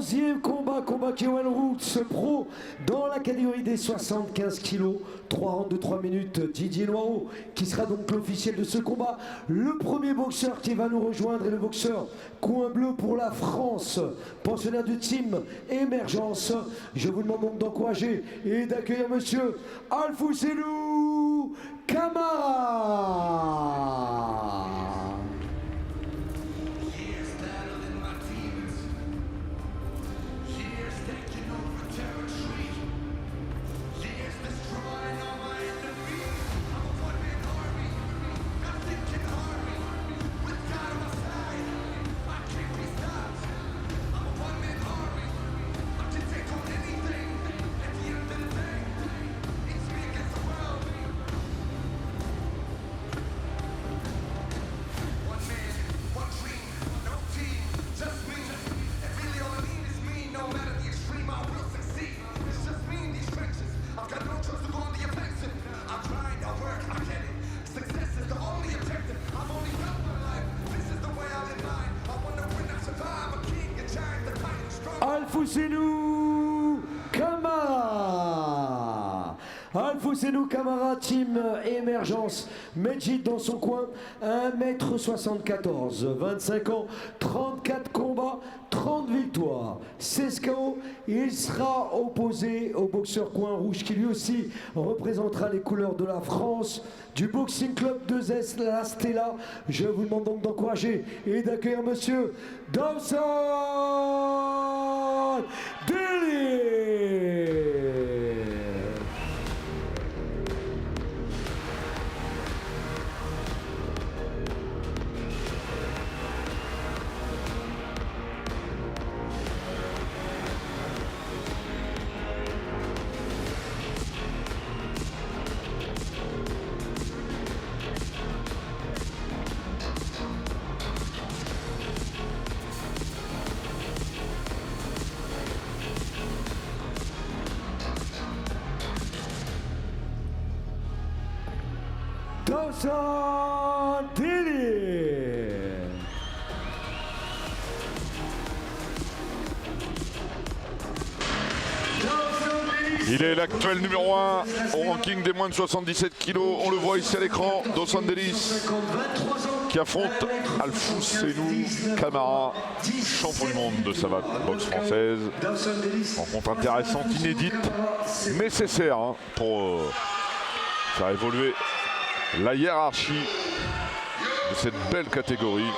11e combat Kewan Roots pro dans la catégorie des 75 kilos. 3 rounds de 3 minutes. Didier Noirot qui sera donc l'officiel de ce combat. Le premier boxeur qui va nous rejoindre est le boxeur coin bleu pour la France, pensionnaire du team Émergence. Je vous demande donc d'encourager et d'accueillir monsieur Alfousseynou Camara. Alfousseynou Camara. Alfousseynou Camara, team Émergence. Medjid dans son coin, 1m74, 25 ans, 34 combats, 30 victoires, 16 KO. Il sera opposé au boxeur coin rouge qui lui aussi représentera les couleurs de la France, du Boxing Club 2S La Stella. Je vous demande donc d'encourager et d'accueillir monsieur Dawson Daly. Dawson Daly. Il est l'actuel numéro 1 au ranking des moins de 77 kilos. On le voit ici à l'écran, Dawson Daly qui affronte Alfousseynou Camara, champion du monde de savate boxe française. Rencontre intéressante, inédite, nécessaire pour faire évoluer la hiérarchie de cette belle catégorie.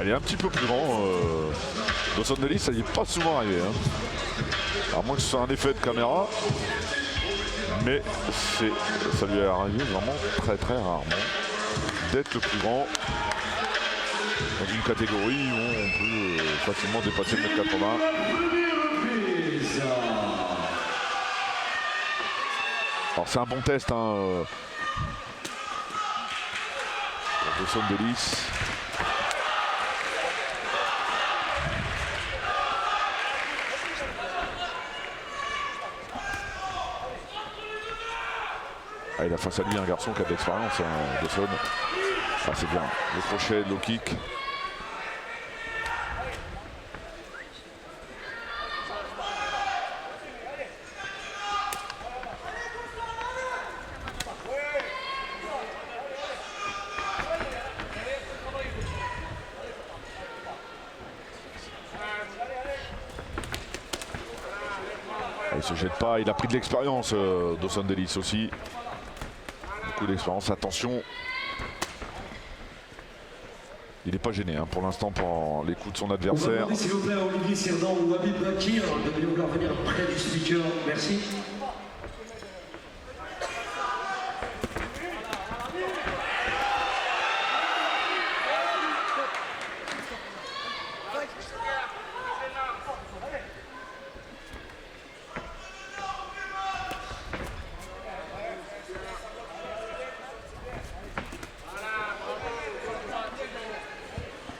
Elle est un petit peu plus grand. Dawson Daly, ça n'y est pas souvent arrivé. À moins que ce soit un effet de caméra. Mais ça lui est arrivé vraiment très très rarement d'être le plus grand dans une catégorie où on peut facilement dépasser le 1m80. Alors c'est un bon test pour Dawson Daly. Ah, il a face à lui un garçon qui a de l'expérience, Dawson. Ah, c'est bien. Le crochet, le low kick. Ah, il se jette pas, il a pris de l'expérience, Dawson Daly aussi. Beaucoup d'expérience, attention. Il n'est pas gêné pour l'instant pour les coups de son adversaire. On va demander s'il vous plaît à Olivier Sirdan ou Habib Bakir de vouloir venir près du speaker. Merci.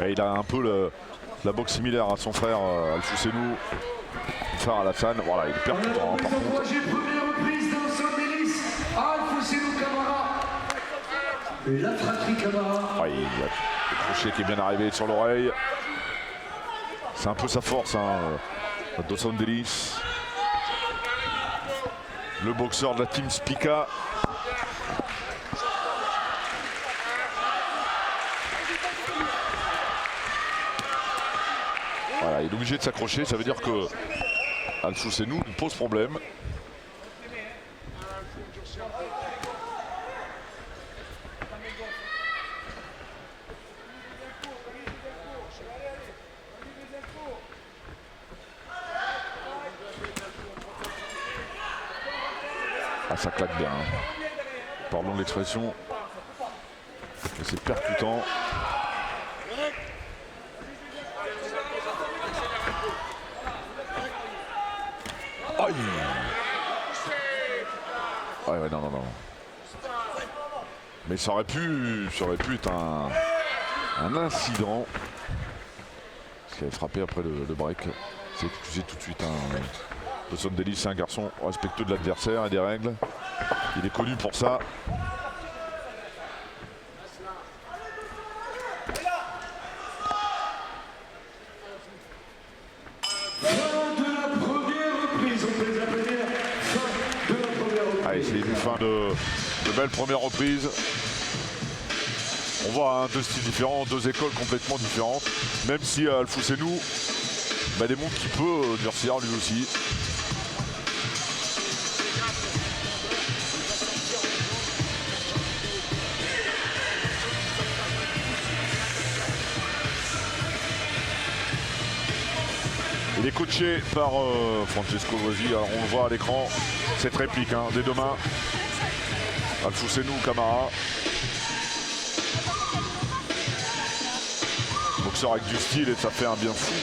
Et il a un peu la boxe similaire à son frère Alfousseynou, frère Alassane. Voilà, il est percutant par contre. Première reprise dans son délice. Alfousseynou Camara. La fratrie Camara. Ouais, il y a le crochet qui est bien arrivé sur l'oreille. C'est un peu sa force, hein, Dos Angelis. Le boxeur de la team Spica. Voilà, il est obligé de s'accrocher, ça veut dire que Alfousseynou nous pose problème. Ah, ça claque bien, hein. Pardon de l'expression, mais c'est percutant. Aïe. Ouais, non. Mais ça aurait pu être un incident. Parce qu'il avait frappé après le break. C'est excusé tout de suite, hein. Dos Angelis, c'est un garçon respectueux de l'adversaire et des règles. Il est connu pour ça. Allez, c'est une fin de belle première reprise. On voit, hein, deux styles différents, deux écoles complètement différentes. Même si Alfousseynou démontre qu'il peut durcir lui aussi. Il est coaché par Francesco Loisi. Alors on le voit à l'écran, cette réplique, hein, des deux mains. Alfousseynou Camara. Boxeur avec du style et ça fait un bien fou.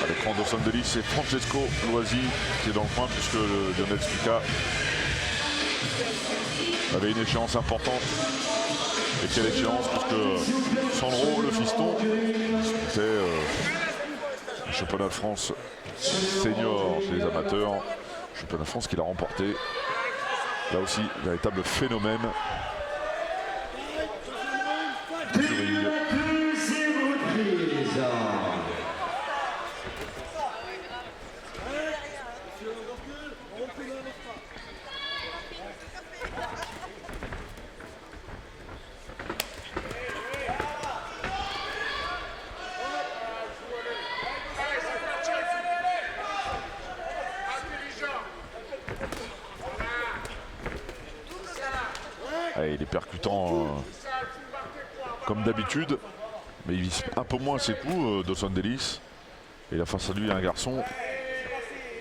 À l'écran Dos Angelis, c'est Francesco Loisi qui est dans le coin puisque le Lionel Spica avait une échéance importante. Et quelle échéance, puisque Sandro, le fiston, c'était le championnat de France senior chez les amateurs. Championnat de France qu'il a remporté. Là aussi, véritable phénomène. Allez, il est percutant comme d'habitude, mais il vise un peu moins ses coups, Dos Angelis. Et là, face à lui, un garçon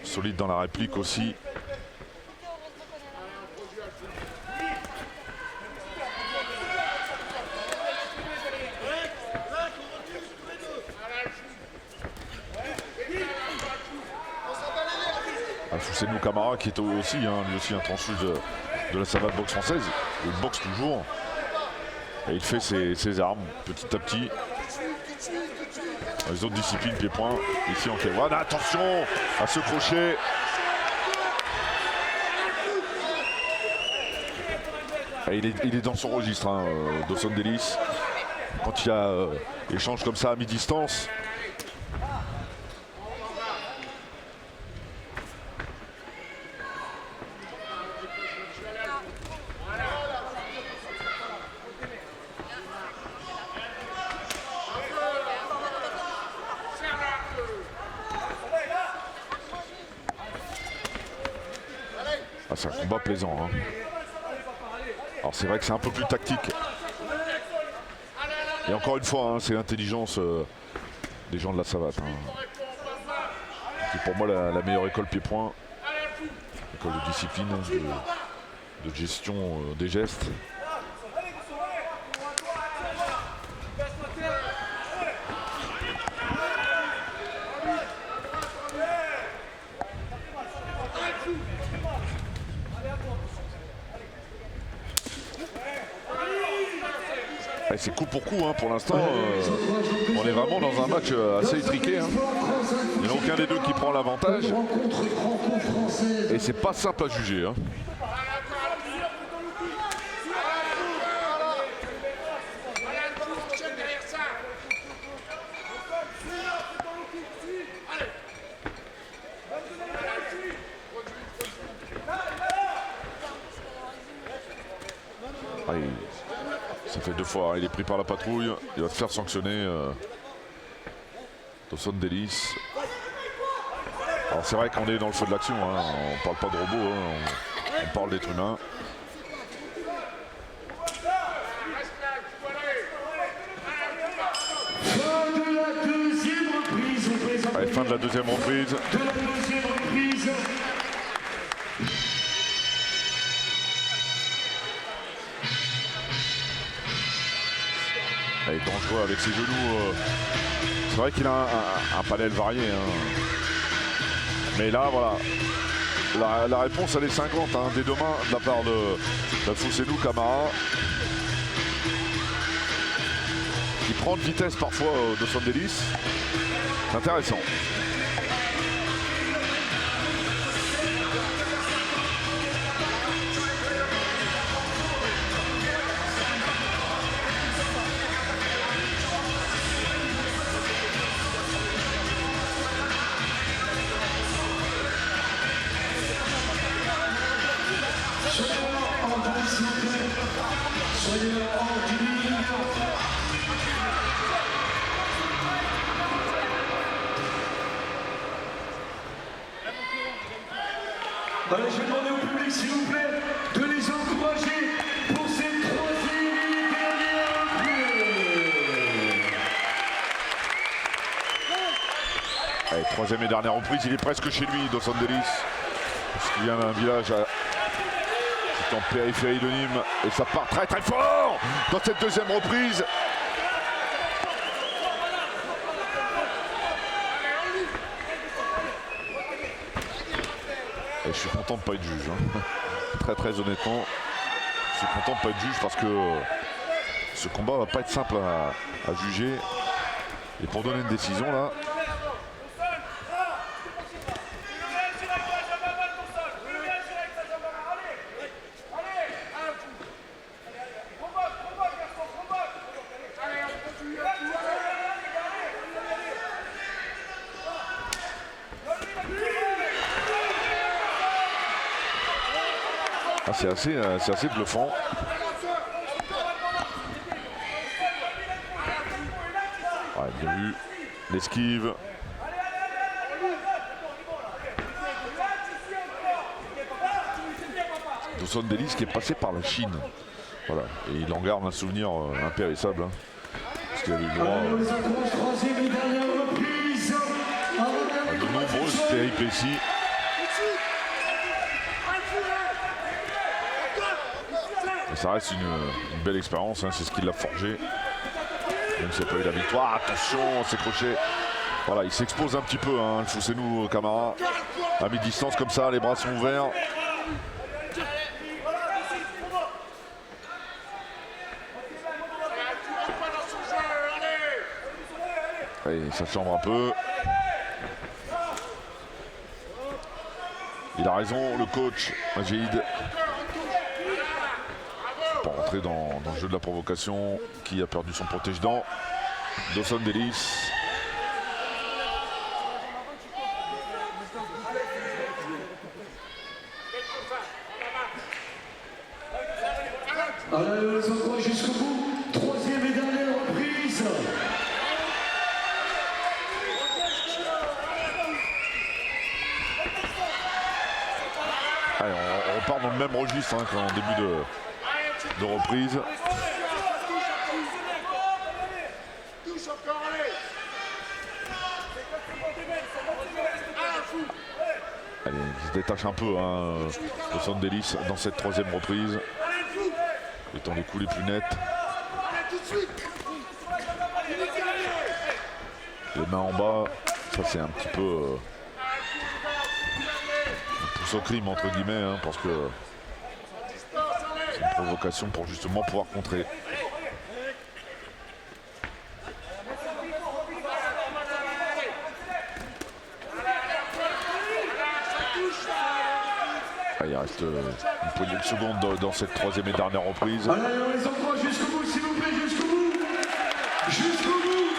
solide dans la réplique aussi. Alfousseynou Camara qui est aussi, hein, lui aussi un transfuge de la savate boxe française. Il boxe toujours et il fait ses armes petit à petit. Les autres disciplines, pied-point, ici en K1. Attention à ce crochet. Et il est dans son registre, hein, Dos Angelis. Quand il y a échange comme ça à mi-distance. C'est un combat plaisant, hein. Alors c'est vrai que c'est un peu plus tactique. Et encore une fois, hein, c'est l'intelligence des gens de la savate, hein. C'est pour moi la meilleure école pied-point. École de discipline, de gestion des gestes. C'est coup pour coup, hein, pour l'instant. On est vraiment dans un match assez étriqué. Hein. Il n'y en a aucun des deux qui prend l'avantage. Et c'est pas simple à juger. Hein. Ça fait 2 fois, il est pris par la patrouille, il va se faire sanctionner. Dawson Ellis. Alors c'est vrai qu'on est dans le feu de l'action, hein. On parle pas de robots, hein. On parle d'êtres humains. Allez, fin de la deuxième reprise. Il est dangereux avec ses genoux. C'est vrai qu'il a un panel varié. Hein. Mais là, voilà. La réponse, elle est 50 hein, dès demain de la part de Fousseinou Camara. Qui prend de vitesse parfois de son délice. C'est intéressant. Allez, je vais demander au public, s'il vous plaît, de les encourager pour cette troisième et dernière reprise. Allez, troisième et dernière reprise, il est presque chez lui, Dawson Ellis. Parce qu'il vient d'un village en périphérie de Nîmes. Et ça part très très fort dans cette deuxième reprise. Et je suis content de ne pas être juge. Hein. Très très honnêtement, je suis content de ne pas être juge parce que ce combat va pas être simple à juger. Et pour donner une décision là. Ah, c'est assez bluffant. Ouais, bien vu. L'esquive. Dawson Ellis qui est passé par la Chine. Voilà. Et il en garde un souvenir impérissable. Hein, parce qu'il avait eu le droit à de nombreuses péripéties. Ça reste une belle expérience, hein, c'est ce qui l'a forgé. Même s'il n'a pas eu la victoire, attention, c'est crochet. Voilà, il s'expose un petit peu, hein, le Fousseinou Camara. À mi-distance comme ça, les bras sont ouverts. Allez, ça chambre un peu. Il a raison, le coach Majid. Pour rentrer dans le jeu de la provocation. Qui a perdu son protège-dents? Dawson Ellis. Allez, les encourage jusqu'au bout. Troisième et dernière reprise. Allez, on repart dans le même registre hein, qu'en début de reprise. Allez, il se détache un peu hein, Dawson Ellis dans cette troisième reprise. Étant les coups les plus nets. Les mains en bas, ça c'est un petit peu un pouce au crime entre guillemets hein, parce que c'est une provocation pour justement pouvoir contrer. reste une poignée de secondes dans cette troisième et dernière reprise. Allez, on les envoie jusqu'au bout, s'il vous plaît, jusqu'au bout. Jusqu'au bout.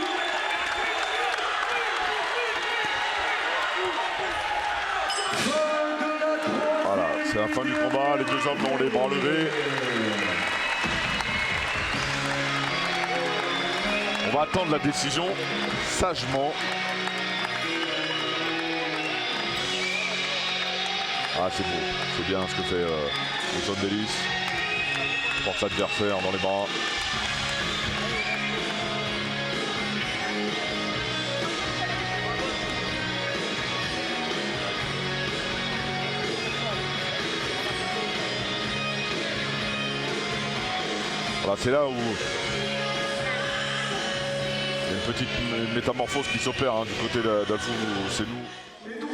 Voilà, c'est la fin du combat. Les deux hommes ont les bras levés. On va attendre la décision sagement. Ah, c'est beau, c'est bien ce que fait Dawson Ellis. Porte l'adversaire dans les bras. Voilà, c'est là où il y a une petite métamorphose qui s'opère du côté d'Alfou Senou. Et donc,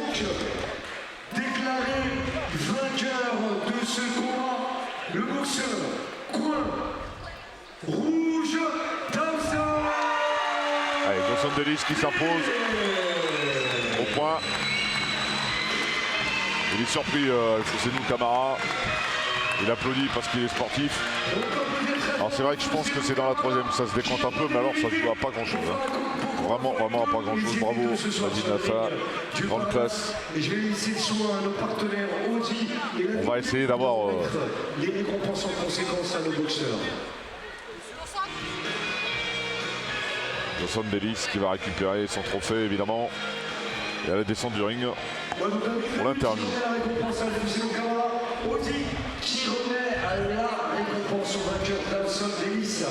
déclaré vainqueur de ce combat, le boxeur coin rouge Dawson. Allez, Dawson Ellis qui s'impose au point. Il est surpris, Alfou Senou Camara. Il applaudit parce qu'il est sportif. Alors c'est vrai que je pense que c'est dans la troisième, ça se décompte un peu, mais alors ça se joue à pas grand chose. Vraiment à pas grand chose. Bravo, Nadine Nassa, grande classe. Et je vais laisser le soin à nos partenaires Audi. On va essayer d'avoir les récompenses en conséquence à nos boxeurs. Dawson Ellis qui va récupérer son trophée évidemment. Et à la descente du ring pour l'interview. La récompense à Alfou Camara, Audi qui remet à la récompense au vainqueur Dawson Ellis.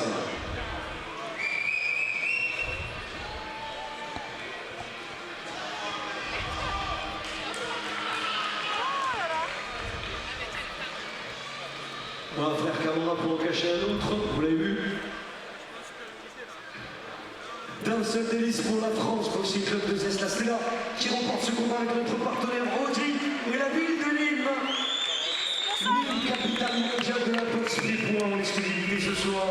Un frère Camara pour en cacher un autre, vous l'avez vu. Dawson Ellis pour la France, Boxing Club de Zesla, qui remporte ce combat avec notre partenaire Audi et la ville de Nîmes. Nîmes, capitale mondiale de la boxe, des points en exclusivité ce soir.